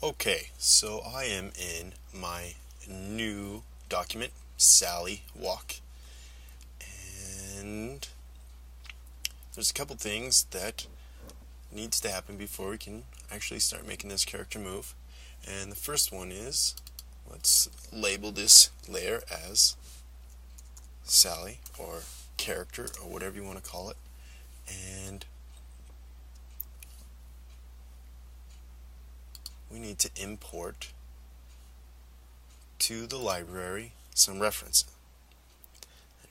Okay, so I am in my new document, Sally Walk, and there's a couple things that needs to happen before we can actually start making this character move. And the first one is, let's label this layer as Sally, or character, or whatever you want to call it, and we need to import to the library some references.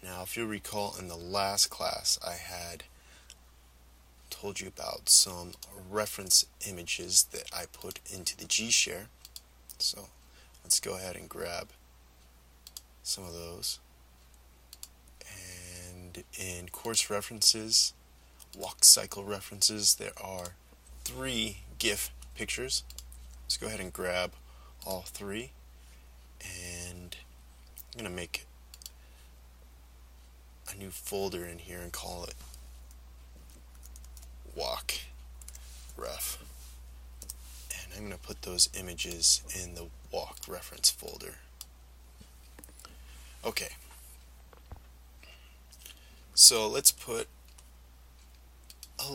Now, if you recall, in the last class I had told you about some reference images that I put into the GShare. So let's go ahead and grab some of those. And in course references, walk cycle references, there are 3 GIF pictures. Let's go ahead and grab all 3, and I'm going to make a new folder in here and call it walk ref, and I'm going to put those images in the walk reference folder. Okay, so let's put a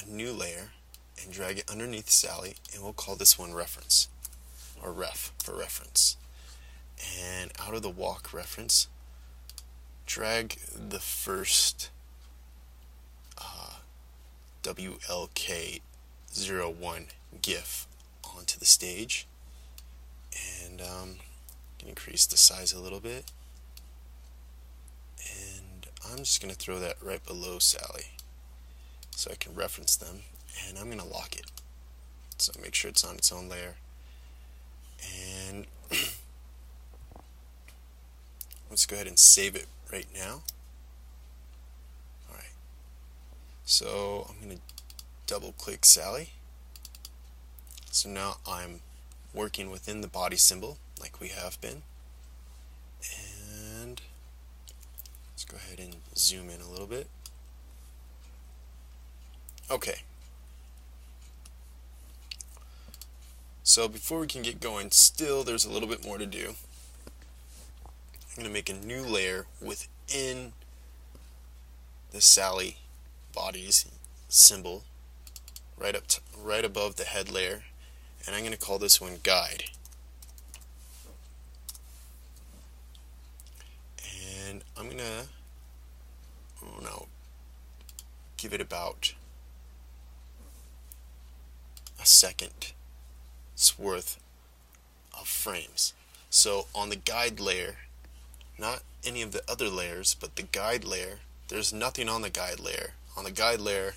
new layer, and drag it underneath Sally, and we'll call this one reference, or ref for reference. And out of the walk reference, drag the first WLK01 GIF onto the stage, and increase the size a little bit, and I'm just going to throw that right below Sally so I can reference them, and I'm going to lock it, so make sure it's on its own layer. And let's go ahead and save it right now. Alright, so I'm going to double click Sally. So now I'm working within the body symbol like we have been, and let's go ahead and zoom in a little bit. Okay, so before we can get going, still there's a little bit more to do. I'm going to make a new layer within the Sally body's symbol, right above the head layer, and I'm going to call this one guide. And I'm going to give it about a second's worth of frames. So on the guide layer, not any of the other layers, but the guide layer, there's nothing on the guide layer. On the guide layer,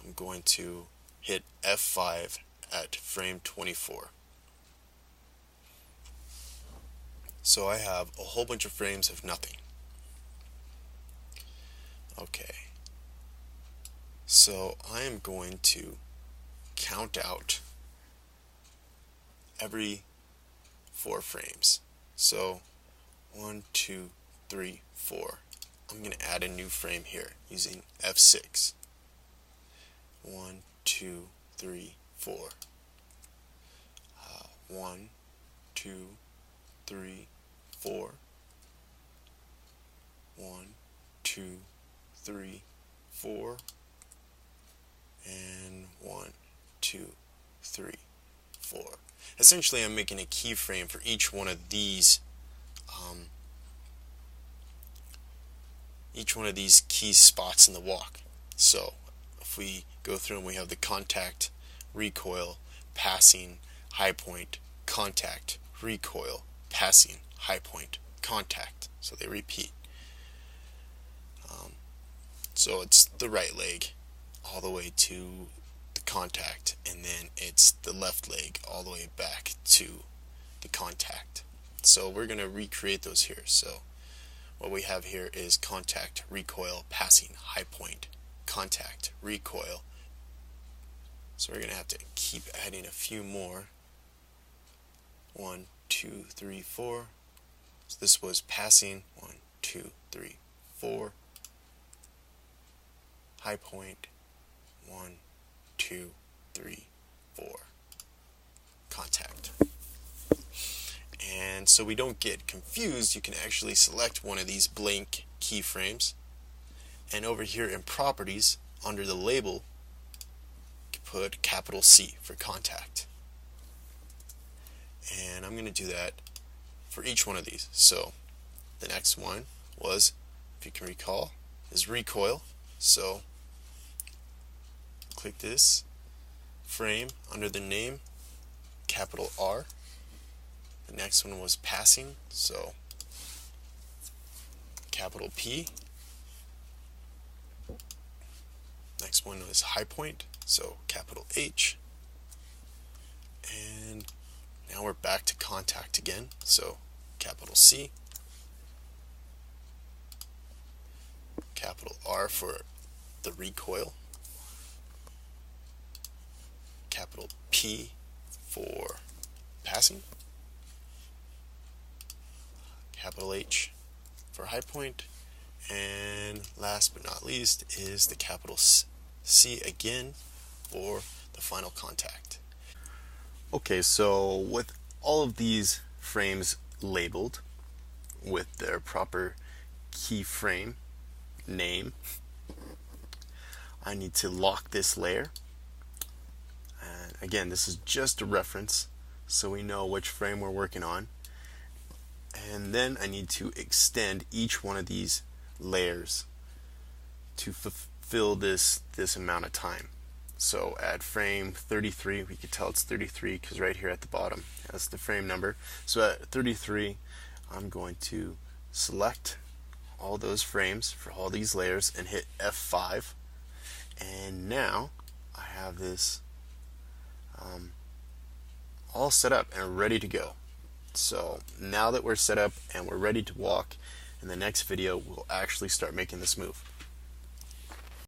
I'm going to hit F5 at frame 24. So I have a whole bunch of frames of nothing. Okay, so I am going to count out every 4 frames. So 1, 2, 3, 4. I'm going to add a new frame here using F6. 1, 2, 3, 4. 1, 2, 3, 4. 1, 2, 3, 4. And 1, 2, 3, 4. Essentially, I'm making a keyframe for each one of these key spots in the walk. So if we go through and we have the contact, recoil, passing, high point, contact, recoil, passing, high point, contact. So they repeat. So it's the right leg all the way to the contact, and then it's the left leg all the way back to the contact. So we're going to recreate those here. So what we have here is contact, recoil, passing, high point, contact, recoil. So we're going to have to keep adding a few more. 1, 2, 3, 4. So this was passing. 1, 2, 3, 4. High point. 1, 2, 3, 4. so we don't get confused, you can actually select one of these blank keyframes, and over here in properties under the label you can put capital C for contact. And I'm going to do that for each one of these. So the next one was, if you can recall, is recoil. So click this frame under the name, capital R. The next one was passing, so capital P. Next one was high point, so capital H. And now we're back to contact again, so capital C. Capital R for the recoil. Capital P for passing. Capital H for high point. And last but not least is the capital C again for the final contact. Okay, so with all of these frames labeled with their proper keyframe name, I need to lock this layer. And again, this is just a reference so we know which frame we're working on. And then I need to extend each one of these layers to fulfill this amount of time. So at frame 33, we could tell it's 33 because right here at the bottom that's the frame number. So at 33, I'm going to select all those frames for all these layers and hit F5. And now I have this all set up and ready to go. So now that we're set up and we're ready to walk, in the next video we'll actually start making this move.